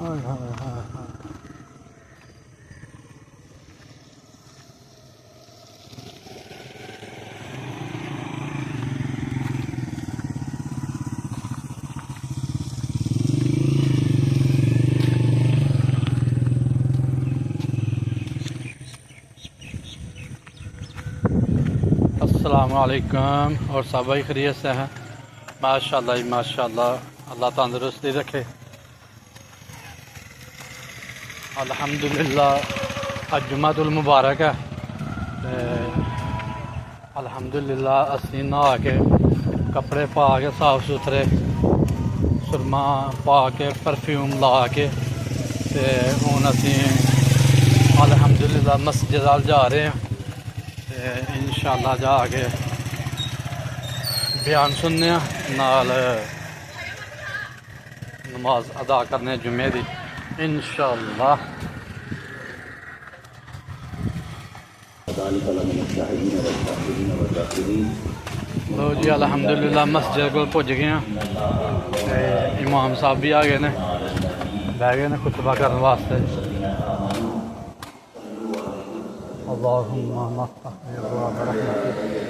ہائے ہائے ہائے ہائے۔ السلام علیکم، اور سب بھائی خیریت سے ہیں؟ ماشاءاللہ جی ماشاءاللہ، اللہ تندرستی رکھے۔ الحمدللہ اج جمعۃ المبارک ہے، الحمدللہ اسی نہا کے کپڑے پا کے صاف ستھرے سرما پا کے پرفیوم لا کے ہوں اسی الحمدللہ مسجد وال جا رہے ہیں۔ انشاءاللہ جا کے بیان سننے نال نماز ادا کرنے جمعے دی انشاءاللہ۔ تو جی الحمدللہ مسجد کو پہنچ گئے ہیں، امام صاحب بھی آ گئے نے، بہ گئے نے خطبہ کرنے واسطے۔ اللہم مفتح ابواب رحمتک۔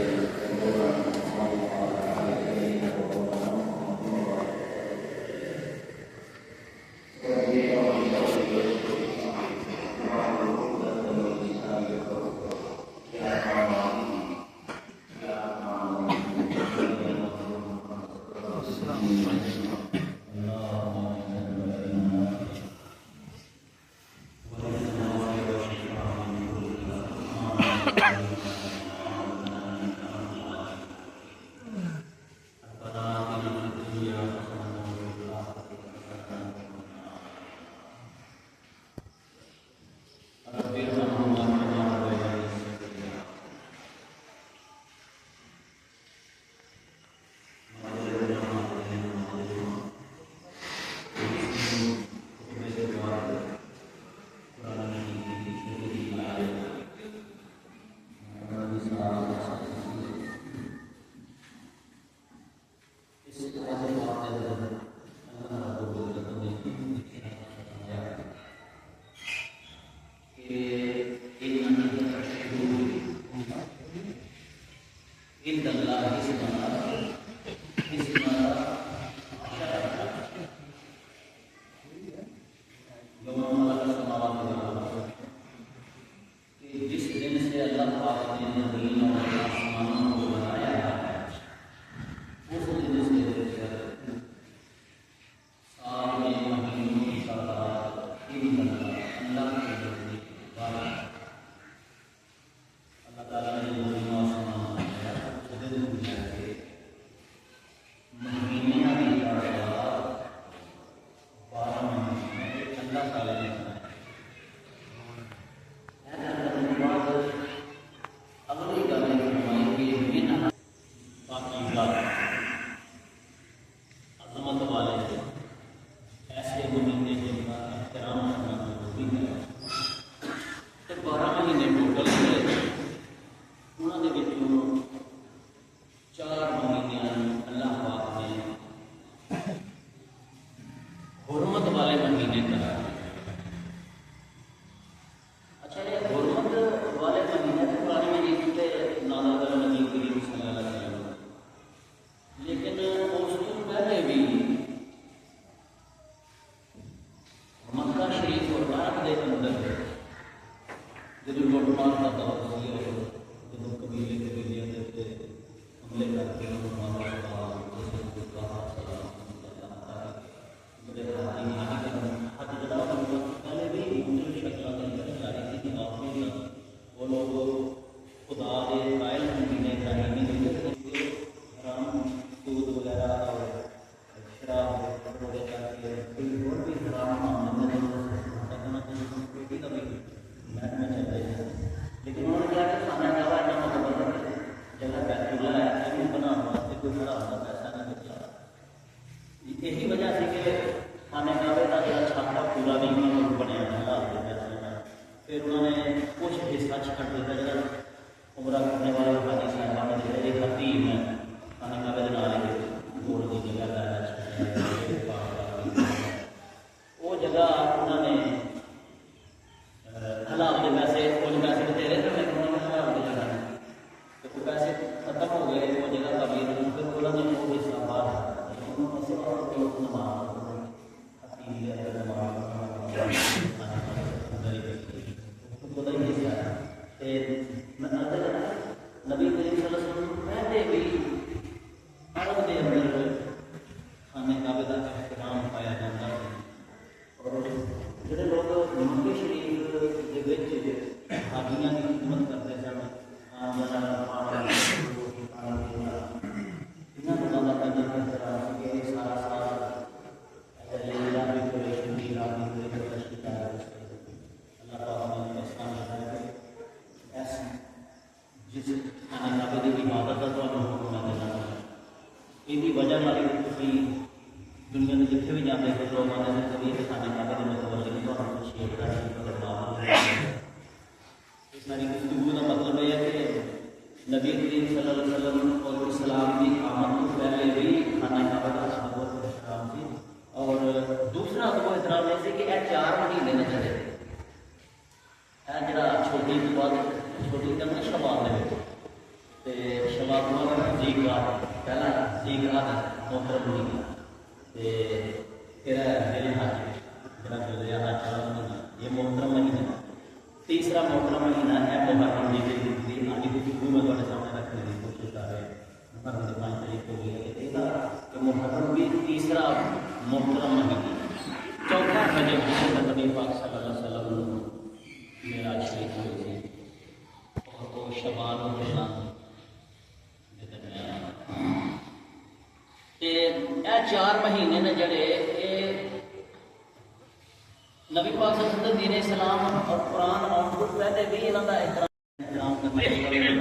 لیکن लोग आते हैं कभी खाना खाते हैं मतलब तो हम शेयर कर इस सारी गुफ्तगू का मतलब यह है कि नबी करीम सल्लल्लाहु अलैहि वसल्लम और सलाम की आमद को पहले भी खाना खाने का बहुत एहतराम थी। और दूसरा तो एहतराम ऐसे कि 4 महीने न चले जरा छोटी बात छोटी करना शबाब तो शबाब जीका पहला जीका मोहतरम महीना तेरा हज जरा हज महीना ये मोहतरम महीना। तीसरा मोहतरम महीना है मुहर्रम जी की आज गुफ्तगू में थोड़े सामने रखने की कोशिश कर रहे हैं। मुहर्रम के 5 तारीख को भी मुहर्रम भी तीसरा मोहतरम महीना। चौथा रजब जिसमें नबी पाक सल्लल्लाहु अलैहि वसल्लम मेरा शरीफ हुई थी और तो शबान और रमज़ान ये 4 महीने ने जड़े नबी पाक सल्लल्लाहु अलैहि वसल्लम दीन इस्लाम और कुरान और कुछ पहले भी इन्हों का एहतराम करना चाहिए।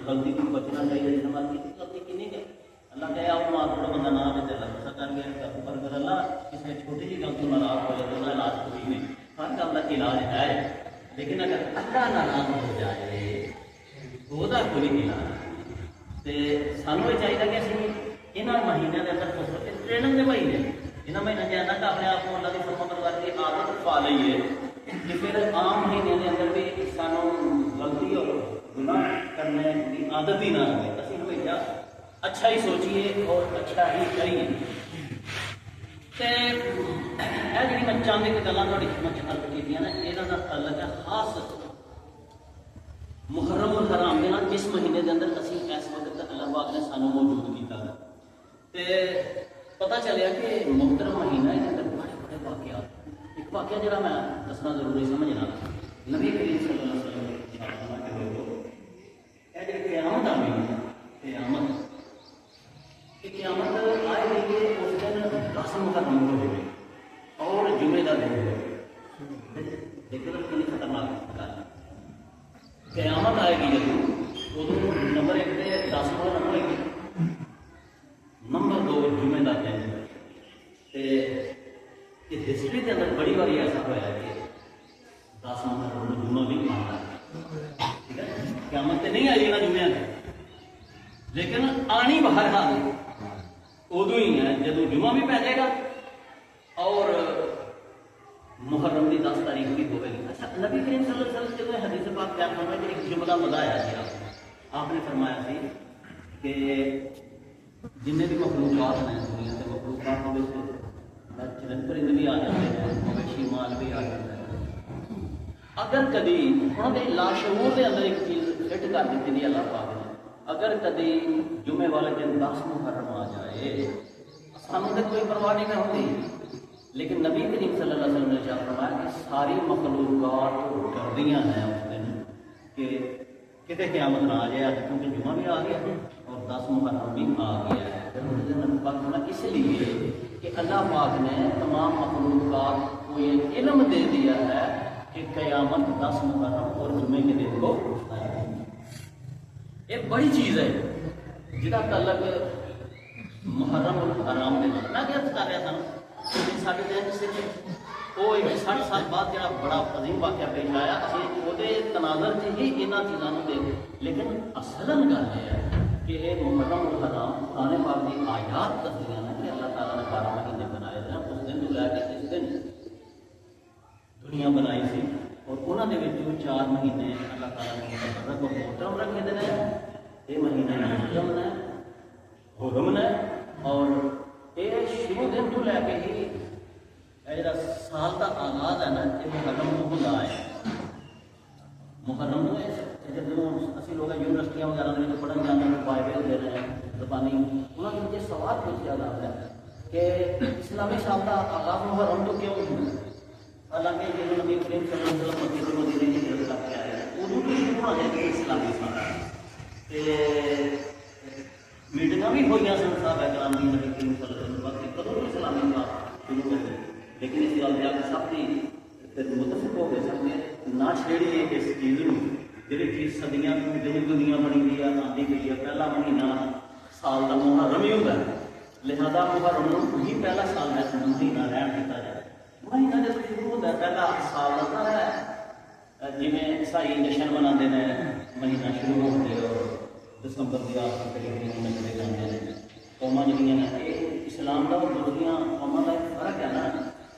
गलती को बचना चाहिए इस्तेमाल की गलती की नहीं है अल्लाह कहे आप मार थोड़ा बंदा ना दे गुस्सा कर गया पर अगर अल्लाह किसी छोटी सी गलती नाराज हो जाए तो इलाज कोई नहीं हर काम का इलाज है। लेकिन अगर अल्लाह नाराज हो जाए तो वह कोई इलाज तो सानू ये चाहिए कि असं इन्होंने महीनों के अंदर ट्रेनिंग के महीने इन्होंने महीनों के अंदर अपने आप को अल्लाह की फरमा बरदारी की आदत पा लीए कि फिर आम महीनों के अंदर भी सानू गलती और गुनाह करने की आदत ही ना रहे। असं हमेशा अच्छा ही सोचिए और अच्छा ही करिए। तो यह जी मैं चंद एक गल्लां तुहाडी समझ अर्ज कीतियां ने इन्हां दा ताल्लुक है खास मुहर्रम और हराम के नाल जिस महीने के अंदर असीं इस वक्त अल्लाह पाक ने सानू मौजूद कीता है। तो पता चलिया कि मुहतरम महीना इसके अंदर बड़े बड़े वाक़यात एक वाक़या जो मैं दसना जरूरी समझना नबी करीम सल्लल्लाहु अलैहि वसल्लम क़यामत आ गई क़यामत आएगी उस दिन 10 मुहर्रम को हो और जुमे का दिन हो देखो कितनी खतरनाक गल क़यामत आएगी जब उदों नंबर 1 से 10 मुहर्रम होएगी नंबर 2 जुमे का दिन तो हिस्टरी के अंदर बड़ी बारी ऐसा होया कि 10 मुहर्रम को जुमा भी आता है ठीक है क़यामत तो नहीं आई ना जुम्मे लेकिन आनी बाहर हाल उदों ही है जदों जुमा भी पै जाएगा और मुहर्रम की 10 तारीख भी होगी। अच्छा नबी करीम सल्लल्लाहु अलैहि वसल्लम जो हदीस पाक क्या फरमाया कि एक जुमला मजा आया थी आपने फरमाया थी कि जिन्हें भी मखलूकात हैं दुनिया के मखलूकात परिंद भी आ जाते हैं मवेशी माल भी आ जाता है अगर कभी उन्होंने लाशूर के अंदर एक चीज़ फिट कर दी थी अल्लाह पाक ने अगर कभी जुमे वाले दिन 10 मुहर्रम आ जाए सानू तो कोई परवाह नहीं होती लेकिन नबी करीम सल्लल्लाहु अलैहि वसल्लम ने फरमाया कि सारी मखलूकात डरदियां हैं उस दिन कि कितने क़यामत ना आ जाए क्योंकि जुमा भी आ गया और 10 मुहर्रम भी आ गया है। उस दिन पाक इसलिए कि अल्लाह पाक ने तमाम मखलूकात को ये इल्म दे दिया है कि क़यामत 10 मुहर्रम और जुमे के दिन को एक बड़ी चीज़ है जिसका तल्लक मुहर्रम और हराम के नाल मैं क्या कर रहा था साढ़े दिन सिर्फ वो 60 साल बाद जो बड़ा अजीम वाक़या पेश आया असीं उहदे तनाज़र च ही इन्हां चीज़ों को देख लेकिन असलन गल यह है कि ये मुहर्रम और हराम कुरान पाक की आयात दसदियां ने कि अल्लाह ताला ने 12 महीने बनाए थे उस दिन तो लैके इस दिन दुनिया बनाई सी और उन्होंने 4 महीने अल्लाह ताला ने मुकर्रम और मोहतरम रखे थे ये महीने मुहर्रम ने हुरम ने और ये शुरू दिन तो लैके ही जो साल का आगाज है ना ये मुहर्रम को होता है मुहर्रम जो असं लोग यूनिवर्सिटियां वगैरह में पढ़न जाते हैं बाइबल दे रहे हैं रबानी उन्होंने सवाल पूछ ज़्यादा आता है कि इस्लामी साल का आगाज मुहर्रम तो क्यों हुआ हालांकि जो नबी करीम सल्लल्लाहु अलैहि वसल्लम मक्के से मदीने की हिजरत करके आए हैं उदों तो शुरू हो जाए इस्लामी साल मीटिंग भी हुई सन साहब कराम की नबी करीम सल्लल्लाहु अलैहि वसल्लम कदों तो इस्लामी साल शुरू कर दी लेकिन इस गल से सब की मुतफिक हो गए सब ने ना छेड़िए इस चीज़ में जी चीज़ सदियाँ दिन दुनिया बनी हुई है आती गई है पहला महीना साल का मुहर्रम ही होता है لہذا محرم ਨੂੰ ਉਹੀ ਪਹਿਲਾ ਸਾਲ ਦਾ ਮਹੀਨਾ ਰਹਿਣ ਦਿੱਤਾ ਜਾਏ। ਮਹੀਨਾ ਜਦੋਂ ਸ਼ੁਰੂ ਹੁੰਦਾ ਪਹਿਲਾ ਸਾਲ ਦਾ ਹੈ, ਜਿਵੇਂ ਈਸਾਈ ਜਸ਼ਨ ਮਨਾਉਂਦੇ ਨੇ, ਮਹੀਨਾ ਸ਼ੁਰੂ ਹੁੰਦੇ ਦਸੰਬਰ ਦੀ ਆਖਰ ਤਰੀਕ ਨੂੰ ਮਨਾਏ ਜਾਂਦੇ ਨੇ। ਕੌਮਾਂ ਜਿਹੜੀਆਂ ਨੇ ਇਹ ਇਸਲਾਮ ਦਾ ਦੂਸਰੀਆਂ ਕੌਮਾਂ ਦਾ ਫਰਕ ਹੈ ਨਾ,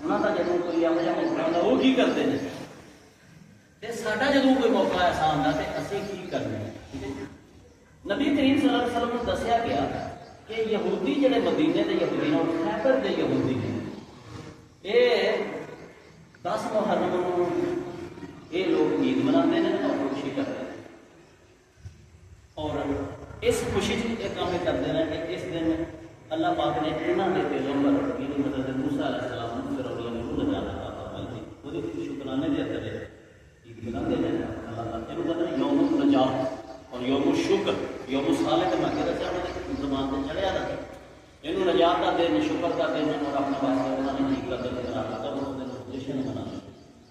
ਉਹਨਾਂ ਦਾ ਜਦੋਂ ਕੋਈ ਇਹੋ ਜਿਹਾ ਮੌਕਾ ਆਉਂਦਾ ਉਹ ਕੀ ਕਰਦੇ ਨੇ, ਤੇ ਸਾਡਾ ਜਦੋਂ ਕੋਈ ਮੌਕਾ ਐਸਾ ਆਉਂਦਾ ਤੇ ਅਸੀਂ ਕੀ ਕਰਨਾ ਹੈ। ਠੀਕ ਹੈ ਜੀ। ਨਬੀ ਕਰੀਮ ਸੱਲੱਲਾਹੁ ਅਲੈਹਿ ਵਸੱਲਮ ਨੂੰ ਦੱਸਿਆ ਗਿਆ کہ یہودی جڑے مدینے کے یہودی نے خیبر کے یہودی نے یہ 10 محرم یہ لوگ عید مناتے ہیں اور خوشی کرتے ہیں، اور اس خوشی یہ کام کرتے ہیں کہ اس دن اللہ پاک نے انہوں نے پیغمبر یعنی حضرت موسیٰ علیہ السلام فرعون نے روح لگانا تھا فرمائی تھی، وہ شکرانے کے اندر عید مناتے ہیں اللہ تعالیٰ یہ کہتے ہیں یوم النجات اور یوم الشکر، یوم الصالح کا مکہ رچا زبان سے چڑھیا تھا، یہ نجات کا دن، شکر کا دن، اور اپنا واسطے انہوں نے عید کا دن بنا کر اس دن جشن منانا۔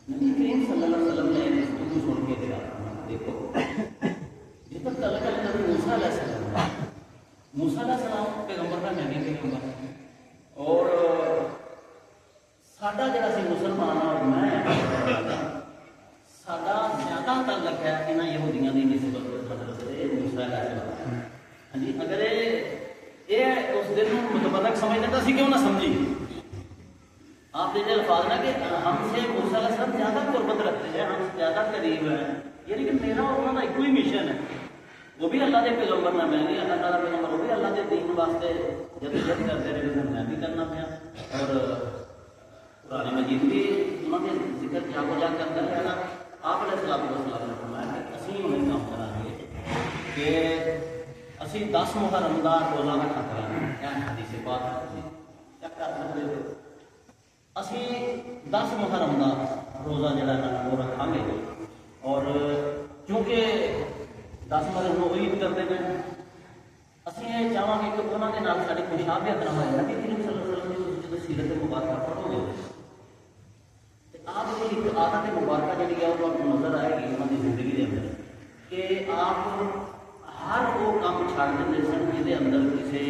نبی کریم صلی اللہ علیہ وسلم نے اس کو سن کے دیا دیکھو یہ تو کل کل نبی موسیٰ علیہ السلام، موسیٰ علیہ السلام پیغمبر کا نبی پیغمبر، اور ساڈا جڑا سی مسلمان اور میں ساڈا زیادہ تعلق ہے انہاں یہودیاں دی نسبت حضرت موسیٰ علیہ السلام۔ ہاں جی، اگر یہ اس دن متبرک سمجھ لیتا سی کیوں نہ سمجھی، آپ دیکھتے الفاظ نا کہ ہم سے موسیٰ علیہ السلام زیادہ قربت رکھتے ہیں، ہم زیادہ قریب ہیں، یعنی کہ میرا اور انہوں کا ایک ہی مشن ہے، وہ بھی اللہ کے پیغمبر نہ میں بھی اللہ تعالیٰ پیغمبر، وہ بھی اللہ کے دین واسطے جدوجہد کرتے رہے، میں بھی کرنا پیا، اور قرآن مجید بھی انہوں نے ذکر کیا کو جا کرتا ہے نا۔ آپ علیہ السلام نے فرمایا کہ اسی انہیں کام کریں گے کہ اسی 10 محرم کا روزہ رکھا کریں گے، حدیث پاک چیک کر سکتے ہو، اسی 10 محرم کا روزہ جڑا ہے وہ رکھا گے، اور چونکہ 10 محرم کو عید کرتے ہیں، اسی یہ چاہاں گے کہ انہوں نے ساری مشابہت نہ ہوئے۔ نبی کریم صلی اللہ علیہ وسلم کی جب سیرت مبارکہ پڑھو گے آپ کو ایک عادت مبارکہ جی ہے وہ نظر آئے گی انہوں کی زندگی کے اندر کہ آپ ہر وہ کام چھڑ دیں سن جہاں اندر کسی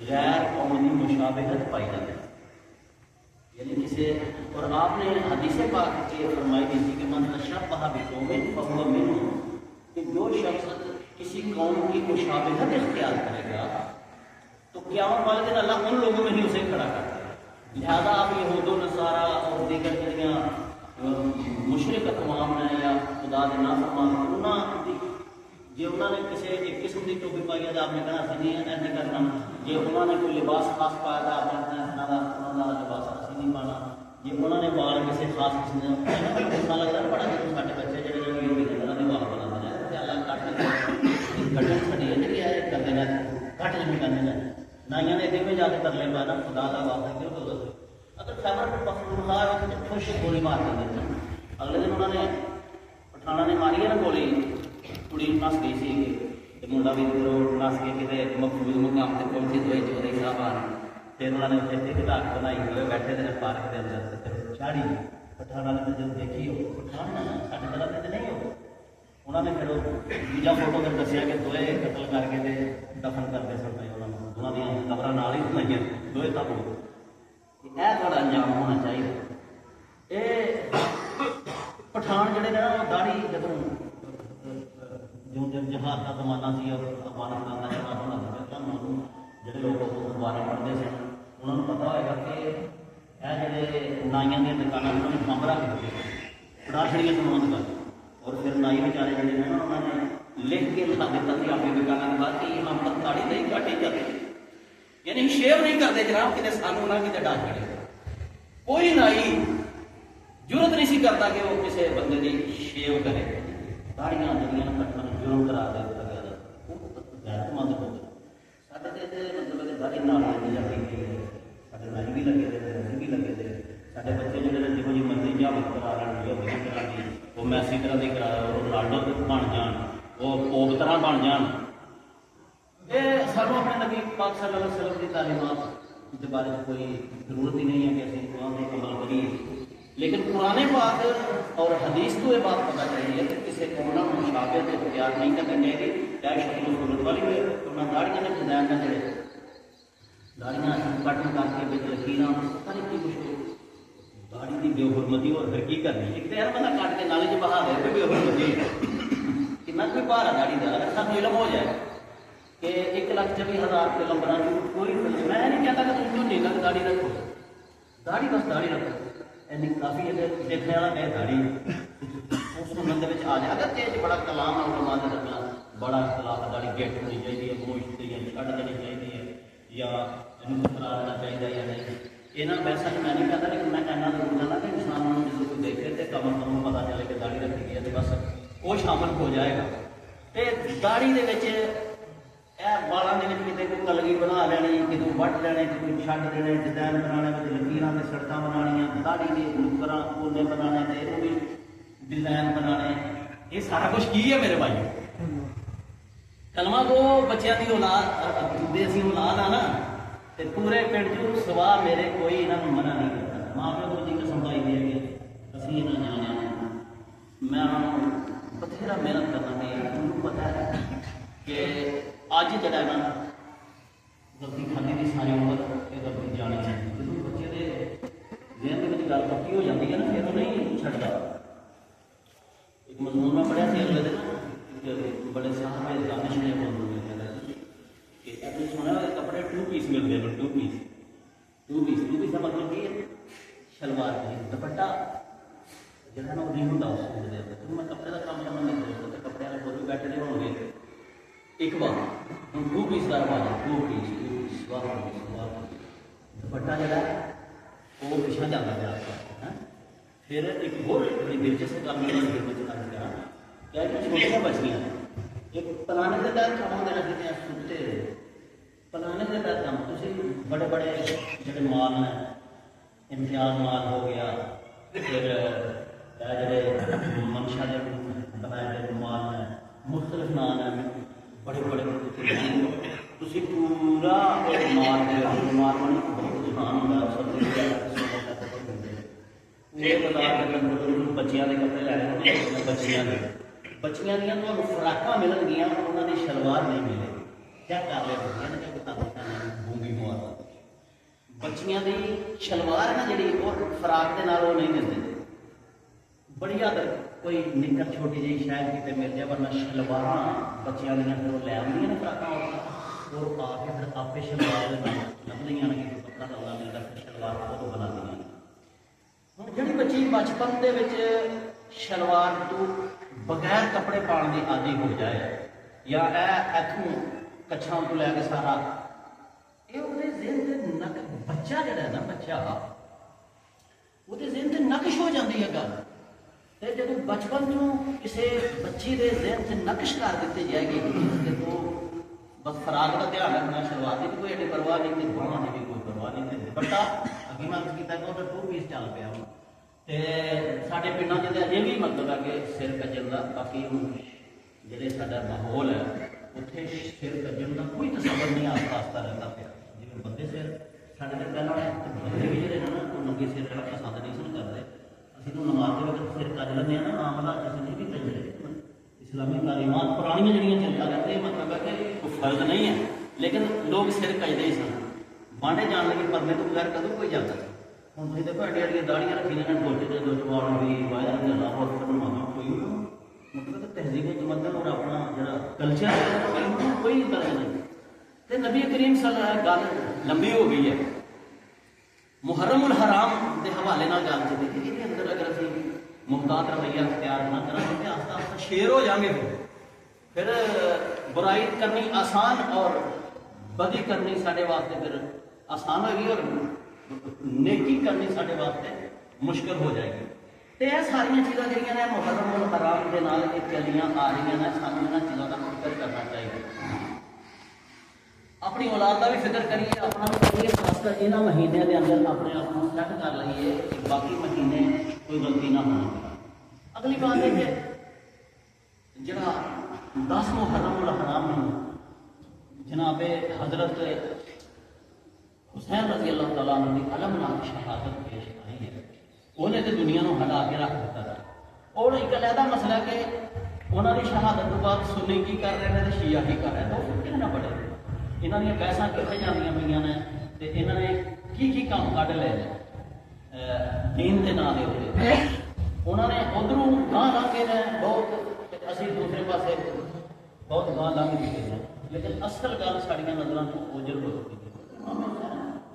غیر قومی مشابہت پائی جاتی ہے، یعنی کسی، اور آپ نے حدیث پاک کی فرمائی دی تھی کہ من تشبہ بقوم فہو منہم، کہ جو شخص کسی قوم کی مشابہت اختیار کرے گا تو قیامت والے دن اللہ ان لوگوں میں ہی اسے کھڑا کرتا ہے۔ لہذا آپ یہود و نصارہ اور دیگر جڑیاں مشرک اقوام ہیں یا خدا کے نافرمان جی انہوں نے کسی ایک قسم کی ٹوپی پائی ہے تو آپ نے کہنا اسی نہیں ایسے کرنا، جی انہوں نے کوئی لباس خاص پایا تھا آپ نے کہنا انہوں کا لباس اسی نہیں پانا، جی انہوں نے بال کسی خاص قسم کا گسا لگتا ہے بڑا کہ سارے بچے جڑے جڑے انہوں نے بال بنا ہیں اللہ کٹ کٹن سڑی ہے جی ہے کرتے ہیں کٹ جمی کرنے ہیں نائیاں نے دن میں جا کے کر لے پانا خدا کا واسطہ کیوں تو اگر خیبر پختونخوا خوش گولی مار دیتے ہیں، اگلے دن انہوں نے پٹھانا نے ماری ہے نا گولی، کڑی نس گئی سی منڈا بھی نس کے کتنے مقبول مقام سے پہنچی تو چودھری صاحب آ پھر انہوں نے اتنے کتاب بنائی ہوئے بیٹھے تھے پارک کے اندر پھر چاڑی پٹھانا نے جب دیکھی ہو پٹھان سارے طرح کے نہیں ہو، انہوں نے پھر دوجا فوٹو پھر دسیا کہ دوئے قتل کر کے دفن کرتے سن پے انہوں دیا قبر نال ہی بنائی دوئے تب یہ تھوڑا انجام ہونا چاہیے۔ یہ پٹھان جڑے نے وہ داڑھی جدوں جب جہاد کا زمانہ سی اور افغانستان کا جہاد ہونا تھا جڑے لوگ اخبار پڑھتے سن انہوں نے پتا ہوئے گا کہ یہ جڑے نائیاں دیا دکانیں انہوں نے کمرہ کے اڑا چھڑیاں سمان دکان، اور پھر نائی بیچارے جڑے ہیں انہوں نے لکھ کے لکھا دیتا کہ اپنی دکانوں کے بعد کہ یہاں پر تاڑی نہیں کاٹی جاتی، یعنی شیو نہیں کرتے جناب کتنے سانو نہ کتنے ڈاک کرے، کوئی نائی ضرورت نہیں سی کرتا کہ وہ کسی بندے کی شیو کرے، داڑیاں جڑیاں کٹنا جرم کرا دیتا گیا غیرت مند ہو گئے۔ سارے مطلب کہ داڑھی نال لگی جاتی ہے، سارے نائی بھی لگے تھے اسی بھی لگے تھے، سارے بچے جڑے جہو جی مرضی جہاز کرا لین جو کسی طرح کی وہ میسی طرح کی کرا وہ رونالڈو بن جان وہ پوپ طرح بن جان۔ یہ سانوں اپنے نبی پاک صلی اللہ علیہ وسلم کی تعلیمات کے بارے میں کوئی ضرورت ہی نہیں ہے کہ اسی قرآن کو عمل کریے، لیکن قرآن پاک اور حدیث کو یہ بات پتہ چاہیے کہ کسی قوم مشابہت اختیار نہیں کرنی چاہیے، چاہے شکل و صورت والی ہوئے، تو نہ داڑیاں نے جنائن نہ چڑھے، ਦਾੜੀਆਂ ਕੱਟ ਕਰਕੇ ਵਿੱਚ ਲਕੀਰਾਂ ਪਤਾ ਨਹੀਂ ਕੀ ਕੁਛ ਦਾੜੀ ਦੀ ਬੇਹੁਰਮਤੀ ਹੋਰ ਫਿਰ ਕੀ ਕਰਨੀ। ਇੱਕ ਤਾਂ ਯਾਰ ਬੰਦਾ ਕੱਟ ਕੇ ਨਾਲੇ 'ਚ ਬਹਾ ਦੇ ਬੇਹੁਰਮਤੀ ਕਿੰਨਾ ਕੋਈ ਭਾਰਾ ਦਾੜੀ ਦਾ ਰੱਖਾ ਫਿਲਮ ਹੋ ਜਾਏ ਕਿ 1,24,000 ਫਿਲਮ ਬਣਾ ਕੇ ਕੋਈ ਫਿਲਮ ਮੈਂ ਨਹੀਂ ਕਹਿੰਦਾ ਕਿ ਤੁਸੀਂ ਝੋਨੇ ਲੱਗ ਦਾੜੀ ਰੱਖੋ, ਦਾੜੀ ਬਸ ਦਾੜੀ ਰੱਖੋ ਇੰਨੀ ਕਾਫੀ ਹੈ ਦੇਖਣੇ ਵਾਲਾ ਇਹ ਦਾੜੀ ਉਸ ਸੰਬੰਧ ਵਿੱਚ ਆ ਜਾਏ। ਅਗਰ ਤੇਜ ਬੜਾ ਕਲਾਮ ਹੈ ਉਲਮਾ ਦੇ ਦਰਮਿਆਨ ਬੜਾ ਇਖਤਲਾਫ ਦਾੜੀ ਗੇਟ ਹੋਣੀ ਚਾਹੀਦੀ ਹੈ, ਗੋਸ਼ਤ ਜਾਂ ਛੱਡ ਦੇਣੀ ਚਾਹੀਦੀ ਹੈ ਜਾਂ ਇਹਨੂੰ ਕਰਾ ਦੇਣਾ ਚਾਹੀਦਾ ਜਾਂ ਨਹੀਂ। ਇਹਨਾਂ ਵੈਸਾ ਮੈਂ ਨਹੀਂ ਕਹਿੰਦਾ ਲੇਕਿਨ ਮੈਂ ਇੰਨਾ ਜ਼ਰੂਰ ਕਹਿੰਦਾ ਕਿ ਇਨਸਾਨ ਨੂੰ ਜਦੋਂ ਕੋਈ ਦੇਖੇ ਤੇ ਕਮਰ ਨੂੰ ਪਤਾ ਚੱਲੇ ਕਿ ਦਾੜੀ ਰੱਖੀ ਗਈ ਹੈ ਤੇ ਬਸ ਉਹ ਸ਼ਾਮਲ ਹੋ ਜਾਏਗਾ। ਤੇ ਦਾੜੀ ਦੇ ਵਿੱਚ ਇਹ ਵਾਲਾਂ ਦੇ ਵਿੱਚ ਕਿਤੇ ਕੋਈ ਕਲਗੀ ਬਣਾ ਲੈਣੀ, ਕਿਤੇ ਵੱਢ ਲੈਣੇ, ਕਿਤੇ ਛੱਡ ਦੇਣੇ, ਡਿਜ਼ਾਈਨ ਬਣਾਉਣੇ, ਕਿਤੇ ਲਕੀਰਾਂ ਤੇ ਸੜਕਾਂ ਬਣਾਉਣੀਆਂ, ਦਾੜੀ ਦੇ ਨੁਕਰਾਂ ਕੋਨੇ ਬਣਾਉਣੇ ਤੇ ਇਹਨੂੰ ਵੀ ਡਿਜ਼ਾਈਨ ਬਣਾਉਣੇ, ਇਹ ਸਾਰਾ ਕੁਝ ਕੀ ਹੈ ਮੇਰੇ ਭਾਈ? ਕਲਮਾ ਕੋ ਬੱਚਿਆਂ ਦੀ ਔਲਾਦ ਦੇ ਅਸੀਂ ਔਲਾਦ ਆ ਨਾ ਤੇ ਪੂਰੇ ਪਿੰਡ 'ਚ ਸਵਾ ਮੇਰੇ ਕੋਈ ਇਹਨਾਂ ਨੂੰ ਮਨਾ ਨਹੀਂ ਕਰਦਾ। ਮਾਂ ਪਿਓ ਤੋਂ ਜੀ ਕਸਮ ਪਾਈ ਦੀ ਹੈ ਕਿ ਅਸੀਂ ਇਹਨਾਂ ਜਾਣਿਆ ਮੈਂ ਉਹਨਾਂ ਨੂੰ ਬਥੇਰਾ ਮਿਹਨਤ ਕਰਨਾ ਨਹੀਂ। ਮੈਨੂੰ ਪਤਾ ਹੈ ਕਿ ਅੱਜ ਜਿਹੜਾ ਨਾ ਗਲਤੀ ਖਾਦੀ ਦੀ ਸਾਰੀ ਉਮਰ ਇਹ ਗਲਤੀ ਜਾਣੀ ਚਾਹੀਦੀ। ਜਦੋਂ ਬੱਚੇ ਦੇ ਜ਼ਿਹਨ ਦੇ ਵਿੱਚ ਗੱਲ ਪੱਕੀ ਹੋ ਜਾਂਦੀ ਹੈ ਨਾ ਫਿਰ ਉਹ ਨਹੀਂ ਛੱਡਦਾ। ਇੱਕ ਮਜ਼ਮੂਨ ਮੈਂ ਪੜ੍ਹਿਆ ਸੀ ਅਗਲੇ ਦਿਨ बड़े साहब में दानिश ने बोल कहता है कि आपने सुना है कपड़े 2 पीस मिलते हैं, 2 पीस का मतलब की है शलवार की दुपट्टा जो है ना वो नहीं होता उस सूट के अंदर। तो मैं कपड़े का काम करना नहीं दोस्तों तो कपड़े वाले कोई भी बैठे नहीं होंगे एक बार हम 2 पीस का रवा 2 पीस वाह दुपट्टा जो है वो पिछा जाता है आपका। फिर एक और बड़ी दिलचस्प काम क्या छोटियां बच्चियां एक पलाने के तहत काम होने लगे सुते पलाने के तहत काम तुम बड़े बड़े जो माल हैं इम्तियाज माल हो गया फिर जो मंशा के बनाए गए माल हैं मुख्तलिफ नाम हैं बड़े बड़े तुम पूरा माल माल बनी बहुत दुकान होगा बच्चियां के कपड़े लैने बच्चियां दी फराकां मिलणगियां उन्होंने शलवार नहीं मिलेगी। क्या कर लिया गूंगी मुआर बच्चियां दी शलवार है ना जी और फराक के नाल नहीं मिलते। बड़ी हद कोई निक्कर छोटी जी शायद कितने मिल जाए वरना शलवार बच्चियां दी फिर लै आउंदियां ने फराकां और आके फिर आपे शलवार लभदियां ने कि कपड़ा लगा मिलता फिर शलवार वो बनादियां। हुण जिहड़ी बच्ची बचपन दे विच शलवार तो बगैर कपड़े पाने की आदि हो जाए या इतों कच्छा तो लैके सारा ये जिहन नक बच्चा जिहड़ा ना बच्चा वो जिहन से नकश हो जाती है गल। तो जब बचपन तो किसी बच्ची के जिहन से नकश कर दी जाएगी तो बस फराक का ध्यान रखना शलवार की कोई एडी परवाह नहीं थी बाहों की भी कोई परवाह नहीं थी दुपट्टा अगे मैं किया कि वो 2 पीस चल पाया हूँ तो साढ़े पिंडों च अजे भी मतलब है कि सिर कजन का बाकी जो साडा माहौल है उत्थे सिर कजन का कोई तस्वर नहीं आस्ता आस्ता रहता पाया। जिवें बंदे सिर साढ़े तो पहले बंदे भी जोड़े ना वो नंगे सिर जरा पसंद नहीं सन करते असं तो नमाज के वक्त सिर कज लेंगे ना आम हालात नहीं भी कजरे इस्लामी तालीमात पुरानियां जड़ियां चलता रहते मतलब है कि कोई फर्ज नहीं है लेकिन लोग सिर कजते ही सन। बांडे जान लगे परने तो बगैर कदों कोई जाता हम तुम देखो एडिया एडिया दाड़ियां रखी ने गोटे के दो जवान भी वायर गला और कोई मतलब तो तहजीब तमदन और अपना जो कल्चर है कोई दर्ज नहीं। तो नबी करीम सल्लल्लाहु अलैहि वसल्लम गल लंबी हो गई है मुहर्रम उल हराम के हवाले नाल गल चलती थी इसके अंदर अगर असीं मुहतात रवैया अख्तियार ना करांगे तो आस्ता आस्ता शेर हो जाएंगे। फिर बुराई करनी आसान और बदी करनी साढ़े वास्ते फिर आसान होगी और नेकी करनी साढ़े वास्ते मुश्किल हो जाएगी। तो यह सारिया चीज़ां जिहड़ियां ने मुहर्रम उल हराम के नाल चलियां आ रही ने सानूं इन्हां चीज़ों का फिक्र करना चाहिए। अपनी औलाद का भी फिक्र करिए अपना भी करिए खासकर इन्हां महीनों के अंदर अपने आप को सेट कर लईए कि बाकी महीने कोई गलती ना हो। अगली बात है कि जिहड़ा 10 मुहर्रम उल हराम जनाबे हजरत हुसैन रजी अल्लाह तआला अन्हु की अलमनाक शहादत पेश आई है उन्हें तो दुनिया को हटा के रख दिता था। और एक अलहदा मसला कि उन्होंने शहादत तो बाद सुन्नी की कर रहे हैं तो शिया की कर रहे हैं तो फिर ना पड़े इन्हों बहसा कितने जानिया पे ने ਤੇ ਇਹਨਾਂ ਨੇ ਕੀ ਕੰਮ ਕੱਢ ਲਏ ਨੇ ਦੀਨ ਦੇ ਨਾਂ ਦੇ ਉੱਤੇ। ਉਹਨਾਂ ਨੇ ਉਧਰੋਂ ਗਾਂ ਲੰਘ ਕੇ ਨੇ ਬਹੁਤ, ਤੇ ਅਸੀਂ ਦੂਸਰੇ ਪਾਸੇ ਬਹੁਤ ਗਾਂ ਲੰਘ ਚੁੱਕੇ ਨੇ। ਲੇਕਿਨ ਅਸਲ ਗੱਲ ਸਾਡੀਆਂ ਨਜ਼ਰਾਂ ਤੋਂ ਓਝਲ ਹੋ ਚੁੱਕੀ ਹੈ।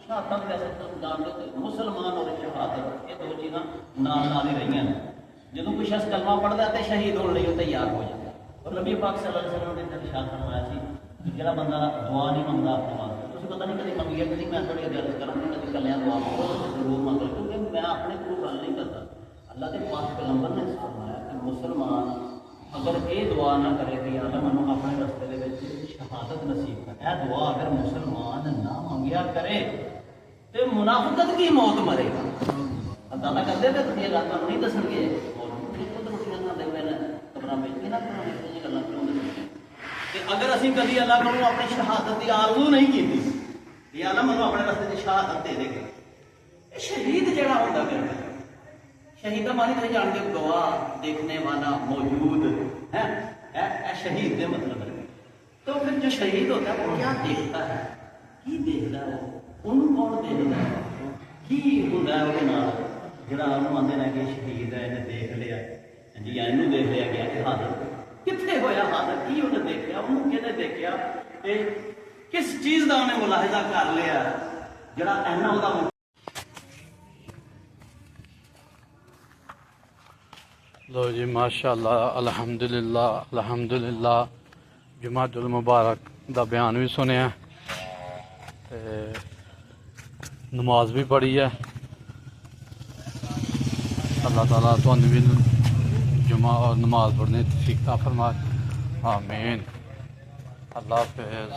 ਸ਼ਹਾਦਤ ਵੈਸੇ ਤਾਂ ਜਾਣਦੇ ਤੇ ਮੁਸਲਮਾਨ ਔਰ ਸ਼ਹਾਦਤ ਇਹ ਦੋ ਚੀਜ਼ਾਂ ਨਾਲ ਹੀ ਰਹੀਆਂ ਨੇ। ਜਦੋਂ ਕੋਈ ਸ਼ਖਸ ਕਲਮਾ ਪੜ੍ਹਦਾ ਤੇ ਸ਼ਹੀਦ ਹੋਣ ਲਈ ਉਹ ਤਿਆਰ ਹੋ ਜਾਂਦਾ। ਔਰ ਨਬੀ ਪਾਕ ਸੱਲੱਲਾਹੁ ਅਲੈਹਿ ਵਸੱਲਮ ਨੇ ਇਰਸ਼ਾਦ ਫਰਮਾਇਆ ਸੀ ਕਿ ਜਿਹੜਾ ਬੰਦਾ ਦੁਆ ਨਹੀਂ ਮੰਗਦਾ ਆਪਣੇ ਵਾਸਤੇ, ਤੁਸੀਂ ਪਤਾ ਨਹੀਂ ਕਦੇ ਮੰਗੀ ਹੈ ਕਿ ਨਹੀਂ, ਮੈਂ ਤੁਹਾਡੀ ਅਰਜ਼ ਕਰਾਂਗੀ ਕਦੇ ਕੱਲਿਆਂ ਦੁਆ ਮੰਗੋ ਜ਼ਰੂਰ ਮੰਗ ਲਓ, ਕਿਉਂਕਿ ਮੈਂ ਆਪਣੇ ਕੋਲ ਗੱਲ ਨਹੀਂ ਕਰਦਾ। ਅੱਲਾਹ ਦੇ ਪਾਕ ਪੈਗੰਬਰ ਨੇ ਫਰਮਾਇਆ ਕਿ ਮੁਸਲਮਾਨ ਅਗਰ ਇਹ ਦੁਆ ਨਾ ਕਰੇ ਕਿ ਯਾ ਅੱਲਾਹ ਮੈਨੂੰ ਆਪਣੇ ਰਸਤੇ ਦੇ ਵਿੱਚ ਸ਼ਹਾਦਤ ਨਸੀਬ ਕਰ, ਇਹ ਦੁਆ ਅਗਰ ਮੁਸਲਮਾਨ ਨਾ ਮੰਗਿਆ ਕਰੇ ਤੇ ਮੁਨਾਫਿਕਤ ਕੀ ਮੌਤ ਮਰੇਗਾ। ਅੱਲਾਹ ਕਰਦੇ ਤੇ ਤੁਸੀਂ ਗੱਲ ਤੁਹਾਨੂੰ ਨਹੀਂ ਦੱਸਣਗੇ, ਖੁਦ ਰੋਟੀਆਂ ਖਾਂਦੇ ਪਏ ਨੇ ਕਬਰਾਂ ਵਿੱਚ, ਇਹਨਾਂ ਕਬਰਾਂ ਵਿੱਚ ਇਹ ਗੱਲਾਂ ਕਿਉਂ ਦੱਸਣਗੇ। ਤੇ ਅਗਰ ਅਸੀਂ ਕਦੀ ਅੱਲਾਹ ਕੋਲੋਂ ਆਪਣੀ ਸ਼ਹਾਦਤ ਦੀ ਆਰਜ਼ੂ ਨਹੀਂ ਕੀਤੀ ਕਿ ਅੱਲਾਹ ਮੈਨੂੰ ਆਪਣੇ ਰਸਤੇ 'ਚ ਸ਼ਹਾਦਤ ਦੇ ਦੇਗੇ, ਇਹ ਸ਼ਹੀਦ ਜਿਹੜਾ ਹੁੰਦਾ ਕਰਦਾ शहीद का मानी जान के गवाह देखने वाला मौजूद है, शहीद के मतलब है। तो फिर जो शहीद होता है वो क्या देखता है, की देखता है, उन्होंने कौन देखता है, की होता है वो नाल जिहड़ा उन्होंने आंदे ने कि शहीद है, इन्हें देख लिया जी, इनू देख लिया गया कि हादर कितने होया, हादर की उन्हें देखा, उन्होंने किहने देखा, किस चीज़ का उन्हें मुलाहिजा कर लिया जिहड़ा इन्ना उहदा। लो जी माशाअल्लाह, अल्हम्दुलिल्लाह जुमातुल मुबारक दा बयान भी सुनिया ते नमाज भी पढ़ी है। अल्लाह ताला तुहानू भी जुमा और नमाज पढ़ने की तौफीक अता फरमाए, आमीन। अल्लाह हाफिज़।